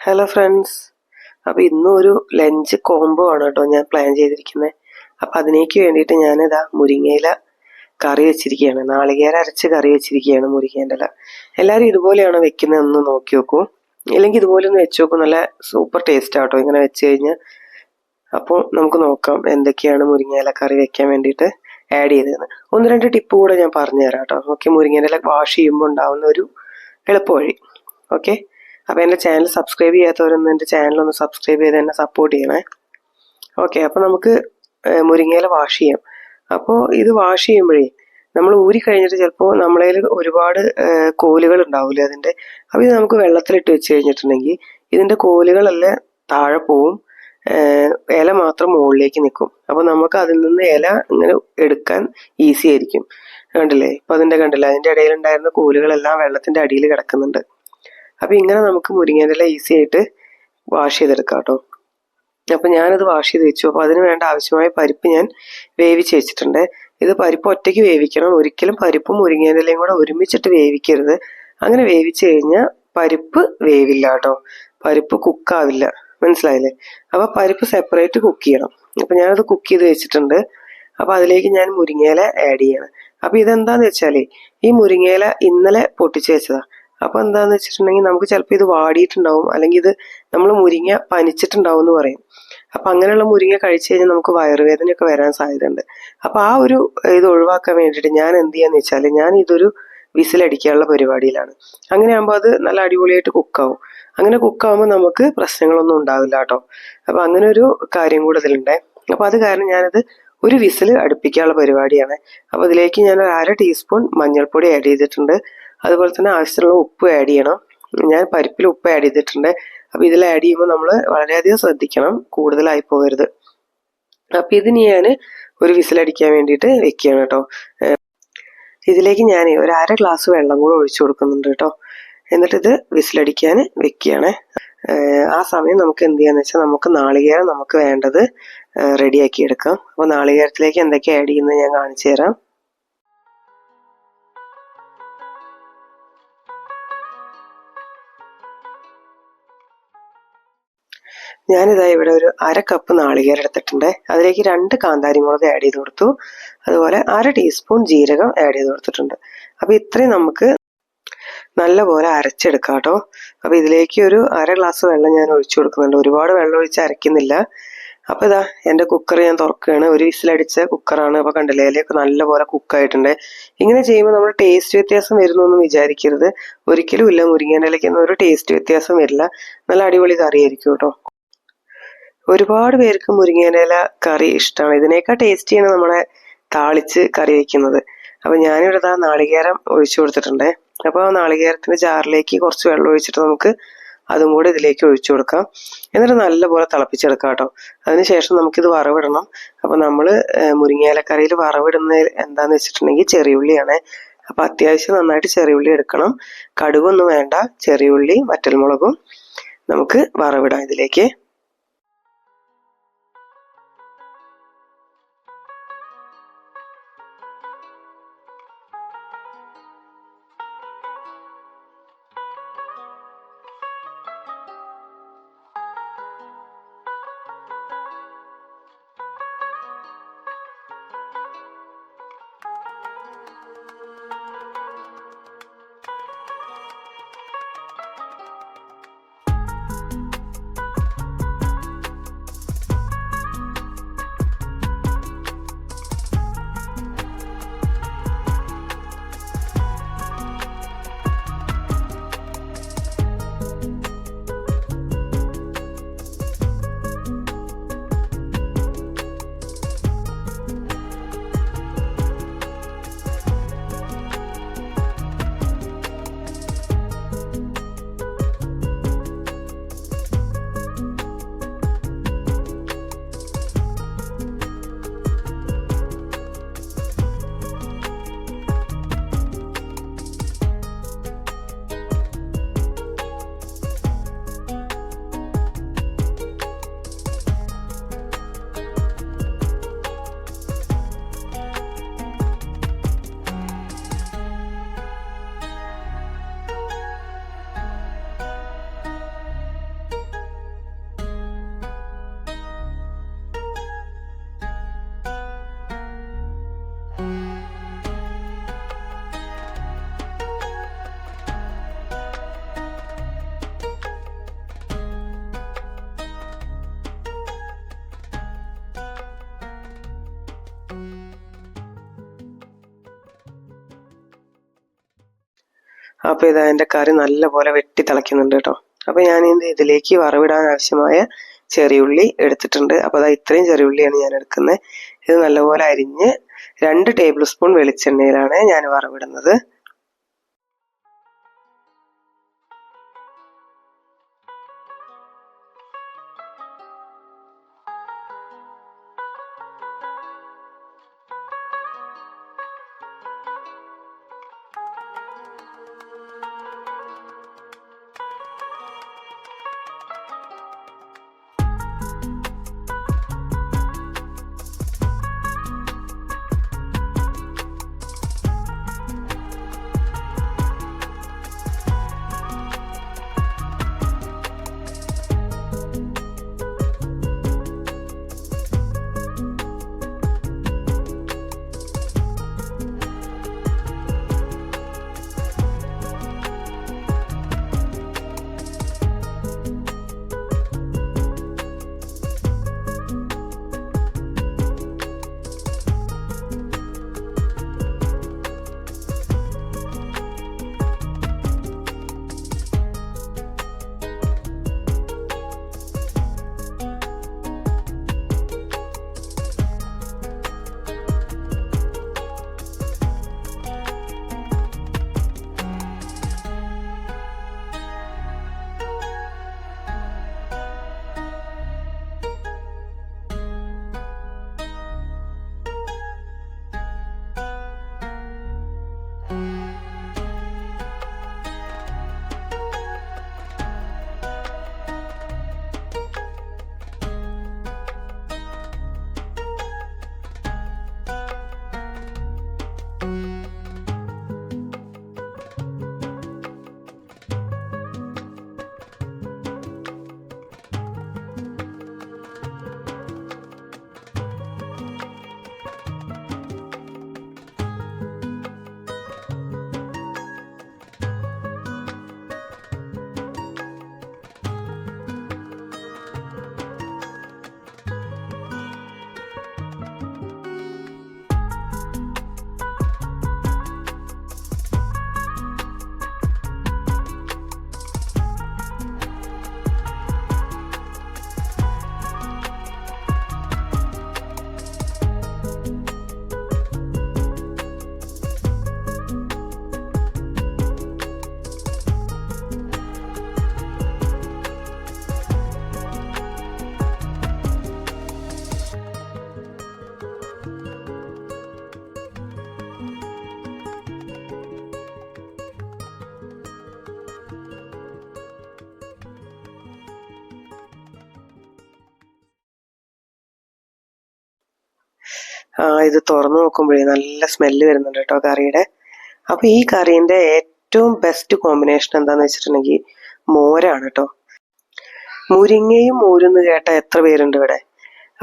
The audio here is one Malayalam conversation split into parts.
ഹലോ ഫ്രണ്ട്സ്, അപ്പോൾ ഇന്നും ഒരു ലഞ്ച് കോംബോ ആണ് കേട്ടോ ഞാൻ പ്ലാൻ ചെയ്തിരിക്കുന്നത്. അപ്പോൾ അതിനേക്ക് വേണ്ടിയിട്ട് ഞാനിതാ മുരിങ്ങയില കറി വെച്ചിരിക്കുകയാണ്. നാളികേരം അരച്ച് കറി വെച്ചിരിക്കുകയാണ് മുരിങ്ങേൻ്റെ ഇല. എല്ലാവരും ഇതുപോലെയാണ് വെക്കുന്നതെന്ന് നോക്കി നോക്കൂ, ഇല്ലെങ്കിൽ ഇതുപോലെ ഒന്ന് വെച്ച് നോക്കൂ. നല്ല സൂപ്പർ ടേസ്റ്റ് ആട്ടോ ഇങ്ങനെ വെച്ച് കഴിഞ്ഞാൽ. അപ്പോൾ നമുക്ക് നോക്കാം എന്തൊക്കെയാണ് മുരിങ്ങയില കറി വെക്കാൻ വേണ്ടിയിട്ട് ആഡ് ചെയ്തതെന്ന്. ഒന്ന് രണ്ട് ടിപ്പ് കൂടെ ഞാൻ പറഞ്ഞു തരാം കേട്ടോ. ഓക്കെ, മുരിങ്ങേൻ്റെ ഇല വാഷ് ചെയ്യുമ്പോൾ ഉണ്ടാകുന്ന ഒരു എളുപ്പവഴി. ഓക്കെ, അപ്പോൾ എൻ്റെ ചാനൽ സബ്സ്ക്രൈബ് ചെയ്യാത്തവരൊന്നും എൻ്റെ ചാനലൊന്ന് സബ്സ്ക്രൈബ് ചെയ്ത് എന്നെ സപ്പോർട്ട് ചെയ്യണേ. ഓക്കെ, അപ്പോൾ നമുക്ക് മുരിങ്ങയില വാഷ് ചെയ്യാം. അപ്പോൾ ഇത് വാഷ് ചെയ്യുമ്പോഴേ നമ്മൾ ഊരി കഴിഞ്ഞിട്ട് ചിലപ്പോൾ നമ്മളതിൽ ഒരുപാട് കോലുകൾ ഉണ്ടാവില്ലേ അതിൻ്റെ. അപ്പോൾ ഇത് നമുക്ക് വെള്ളത്തിലിട്ട് വെച്ച് കഴിഞ്ഞിട്ടുണ്ടെങ്കിൽ ഇതിൻ്റെ കോലുകളെല്ലാം താഴെ പോവും, ഇല മാത്രം മുകളിലേക്ക് നിൽക്കും. അപ്പോൾ നമുക്ക് അതിൽ നിന്ന് ഇല ഇങ്ങനെ എടുക്കാൻ ഈസി ആയിരിക്കും. കണ്ടില്ലേ, ഇപ്പം കണ്ടില്ലേ, അതിൻ്റെ ഇടയിലുണ്ടായിരുന്ന കോലുകളെല്ലാം വെള്ളത്തിൻ്റെ അടിയിൽ കിടക്കുന്നുണ്ട്. അപ്പോൾ ഇങ്ങനെ നമുക്ക് മുരിങ്ങേൻ്റെ ഇല ഈസി ആയിട്ട് വാഷ് ചെയ്തെടുക്കാം കേട്ടോ. അപ്പോൾ ഞാനത് വാഷ് ചെയ്ത് വെച്ചു. അപ്പോൾ അതിന് വേണ്ട ആവശ്യമായ പരിപ്പ് ഞാൻ വേവിച്ച് വെച്ചിട്ടുണ്ട്. ഇത് പരിപ്പ് ഒറ്റയ്ക്ക് വേവിക്കണം, ഒരിക്കലും പരിപ്പും മുരിങ്ങേൻ്റെ ഇലയും കൂടെ ഒരുമിച്ചിട്ട് വേവിക്കരുത്. അങ്ങനെ വേവിച്ച് കഴിഞ്ഞാൽ പരിപ്പ് വേവില്ല കേട്ടോ, പരിപ്പ് കുക്കാവില്ല, മനസ്സിലായില്ലേ? അപ്പോൾ പരിപ്പ് സെപ്പറേറ്റ് കുക്ക് ചെയ്യണം. അപ്പോൾ ഞാനത് കുക്ക് ചെയ്ത് വെച്ചിട്ടുണ്ട്. അപ്പോൾ അതിലേക്ക് ഞാൻ മുരിങ്ങയില ആഡ് ചെയ്യണം. അപ്പോൾ ഇതെന്താന്ന് വെച്ചാൽ ഈ മുരിങ്ങയില ഇന്നലെ പൊട്ടിച്ച് വെച്ചതാണ്. അപ്പോൾ എന്താണെന്ന് വെച്ചിട്ടുണ്ടെങ്കിൽ നമുക്ക് ചിലപ്പോൾ ഇത് വാടിയിട്ടുണ്ടാവും, അല്ലെങ്കിൽ ഇത് നമ്മൾ മുരിങ്ങ പനിച്ചിട്ടുണ്ടാവും എന്ന് പറയും. അപ്പം അങ്ങനെയുള്ള മുരിങ്ങ കഴിച്ചു കഴിഞ്ഞാൽ നമുക്ക് വയറുവേദനയൊക്കെ വരാൻ സാധ്യതയുണ്ട്. അപ്പോൾ ആ ഒരു ഇത് ഒഴിവാക്കാൻ വേണ്ടിയിട്ട് ഞാൻ എന്ത് ചെയ്യാന്ന് വെച്ചാൽ ഞാൻ ഇതൊരു വിസിലടിക്കാനുള്ള പരിപാടിയിലാണ്. അങ്ങനെ ആകുമ്പോൾ അത് നല്ല അടിപൊളിയായിട്ട് കുക്കാവും. അങ്ങനെ കുക്കാവുമ്പോൾ നമുക്ക് പ്രശ്നങ്ങളൊന്നും ഉണ്ടാവില്ല കേട്ടോ. അപ്പോൾ അങ്ങനെ ഒരു കാര്യം കൂടെ ഇതിലുണ്ട്. അപ്പോൾ അത് കാരണം ഞാനത് ഒരു വിസിൽ അടുപ്പിക്കാനുള്ള പരിപാടിയാണ്. അപ്പോൾ ഇതിലേക്ക് ഞാൻ 1/2 ടീസ്പൂൺ മഞ്ഞൾപ്പൊടി ആഡ് ചെയ്തിട്ടുണ്ട്. അതുപോലെ തന്നെ ആവശ്യത്തിനുള്ള ഉപ്പ് ആഡ് ചെയ്യണം. ഞാൻ പരിപ്പിൽ ഉപ്പ് ആഡ് ചെയ്തിട്ടുണ്ട്. അപ്പോൾ ഇതിൽ ആഡ് ചെയ്യുമ്പോൾ നമ്മൾ വളരെയധികം ശ്രദ്ധിക്കണം, കൂടുതലായി പോകരുത്. അപ്പോൾ ഇതിന് ഞാൻ ഒരു വിസിലടിക്കാൻ വേണ്ടിയിട്ട് വെക്കുകയാണ് കേട്ടോ. ഇതിലേക്ക് ഞാൻ ഒരു 1/2 ഗ്ലാസ് വെള്ളം കൂടെ ഒഴിച്ചു കൊടുക്കുന്നുണ്ട് കേട്ടോ. എന്നിട്ടിത് വിസിലടിക്കാൻ വെക്കുകയാണ്. ആ സമയം നമുക്ക് എന്ത് ചെയ്യാന്ന് വെച്ചാൽ നമുക്ക് നാളികേരം നമുക്ക് വേണ്ടത് റെഡിയാക്കി എടുക്കാം. അപ്പോൾ നാളികേരത്തിലേക്ക് എന്തൊക്കെ ആഡ് ചെയ്യുന്നത് ഞാൻ കാണിച്ചു തരാം. ഞാനിതാ ഇവിടെ ഒരു 1/2 കപ്പ് നാളികേരം എടുത്തിട്ടുണ്ട്. അതിലേക്ക് 2 കാന്താരി മുളക് ആഡ് ചെയ്ത് കൊടുത്തു. അതുപോലെ 1/2 ടീസ്പൂൺ ജീരകം ആഡ് ചെയ്ത് കൊടുത്തിട്ടുണ്ട്. അപ്പോൾ ഇത്രയും നമുക്ക് നല്ലപോലെ അരച്ചെടുക്കാം കേട്ടോ. അപ്പോൾ ഇതിലേക്ക് ഒരു 1/2 ഗ്ലാസ് വെള്ളം ഞാൻ ഒഴിച്ചു കൊടുക്കുന്നുണ്ട്. ഒരുപാട് വെള്ളം ഒഴിച്ച് അരയ്ക്കുന്നില്ല. അപ്പോൾ ഇതാ എൻ്റെ കുക്കർ ഞാൻ തുറക്കുകയാണ്. ഒരു വിസിലടിച്ച കുക്കറാണ്. അപ്പോൾ കണ്ടില്ലേ, ഇലയൊക്കെ നല്ലപോലെ കുക്കായിട്ടുണ്ട്. ഇങ്ങനെ ചെയ്യുമ്പോൾ നമ്മൾ ടേസ്റ്റ് വ്യത്യാസം വരുന്നൊന്നും വിചാരിക്കരുത്. ഒരിക്കലും ഇല്ല, മുരിങ്ങേൻ്റെ ഇലയ്ക്കൊന്നും ഒരു ടേസ്റ്റ് വ്യത്യാസം വരില്ല. നല്ല അടിപൊളി കറിയായിരിക്കും കേട്ടോ. ഒരുപാട് പേർക്ക് മുരിങ്ങേൻ്റെ ഇല കറി ഇഷ്ടമാണ്. ഇതിനേക്കാൾ ടേസ്റ്റിയാണ് നമ്മളെ താളിച്ച് കറി വയ്ക്കുന്നത്. അപ്പോൾ ഞാനിവിടെ നാളികേരം ഒഴിച്ചു കൊടുത്തിട്ടുണ്ട്. അപ്പോൾ നാളികേരത്തിൻ്റെ ജാറിലേക്ക് കുറച്ച് വെള്ളം ഒഴിച്ചിട്ട് നമുക്ക് അതും കൂടെ ഇതിലേക്ക് ഒഴിച്ചു കൊടുക്കാം. എന്നിട്ട് നല്ലപോലെ തിളപ്പിച്ചെടുക്കാം കേട്ടോ. അതിനുശേഷം നമുക്കിത് വറവിടണം. അപ്പോൾ നമ്മൾ മുരിങ്ങയിലക്കറിയിൽ വറവിടുന്നത് എന്താണെന്ന് വെച്ചിട്ടുണ്ടെങ്കിൽ ചെറിയുള്ളിയാണ്. അപ്പോൾ അത്യാവശ്യം നന്നായിട്ട് ചെറിയുള്ളി എടുക്കണം. കടുകൊന്നും വേണ്ട, ചെറിയുള്ളി വറ്റൽമുളകും നമുക്ക് വറവിടാം ഇതിലേക്ക്. അപ്പോൾ ഇതാ എൻ്റെ കറി നല്ലപോലെ വെട്ടി തിളയ്ക്കുന്നുണ്ട് കേട്ടോ. അപ്പോൾ ഞാൻ ഇതിലേക്ക് വറവിടാൻ ആവശ്യമായ ചെറിയുള്ളി എടുത്തിട്ടുണ്ട്. അപ്പോൾ അതാ ഇത്രയും ചെറിയുള്ളിയാണ് ഞാൻ എടുക്കുന്നത്. ഇത് നല്ലപോലെ അരിഞ്ഞ് 2 ടേബിൾ സ്പൂൺ വെളിച്ചെണ്ണയിലാണ് ഞാൻ വറവിടുന്നത്. ഇത് തുറന്നു നോക്കുമ്പോഴേ നല്ല സ്മെല്ല് വരുന്നുണ്ട് കേട്ടോ കറിയുടെ. അപ്പോൾ ഈ കറീൻ്റെ ഏറ്റവും ബെസ്റ്റ് കോമ്പിനേഷൻ എന്താണെന്ന് വെച്ചിട്ടുണ്ടെങ്കിൽ മോരാണ് കേട്ടോ. മുരിങ്ങയും മോരെന്ന് കേട്ടാൽ എത്ര പേരുണ്ട് ഇവിടെ.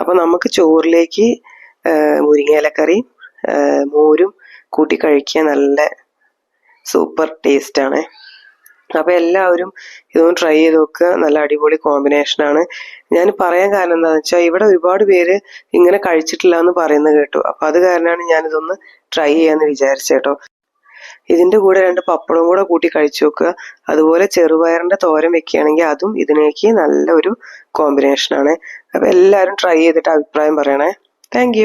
അപ്പോൾ നമുക്ക് ചോറിലേക്ക് മുരിങ്ങയിലക്കറിയും മോരും കൂട്ടി കഴിക്കാൻ നല്ല സൂപ്പർ ടേസ്റ്റാണ്. അപ്പോൾ എല്ലാവരും ഇതൊന്ന് ട്രൈ ചെയ്ത് നോക്കുക. നല്ല അടിപൊളി കോമ്പിനേഷനാണ്. ഞാൻ പറയാൻ കാരണം എന്താണെന്ന് വെച്ചാൽ ഇവിടെ ഒരുപാട് പേര് ഇങ്ങനെ കഴിച്ചിട്ടില്ല എന്ന് പറയുന്നത് കേട്ടു. അപ്പോൾ അത് കാരണമാണ് ഞാനിതൊന്ന് ട്രൈ ചെയ്യാമെന്ന് വിചാരിച്ചത് കേട്ടോ. ഇതിൻ്റെ കൂടെ 2 പപ്പടവും കൂടെ കൂട്ടി കഴിച്ചു നോക്കുക. അതുപോലെ ചെറുപയറിൻ്റെ തോരൻ വെക്കുകയാണെങ്കിൽ അതും ഇതിലേക്ക് നല്ല ഒരു കോമ്പിനേഷനാണ്. അപ്പോൾ എല്ലാവരും ട്രൈ ചെയ്തിട്ട് അഭിപ്രായം പറയണേ. താങ്ക്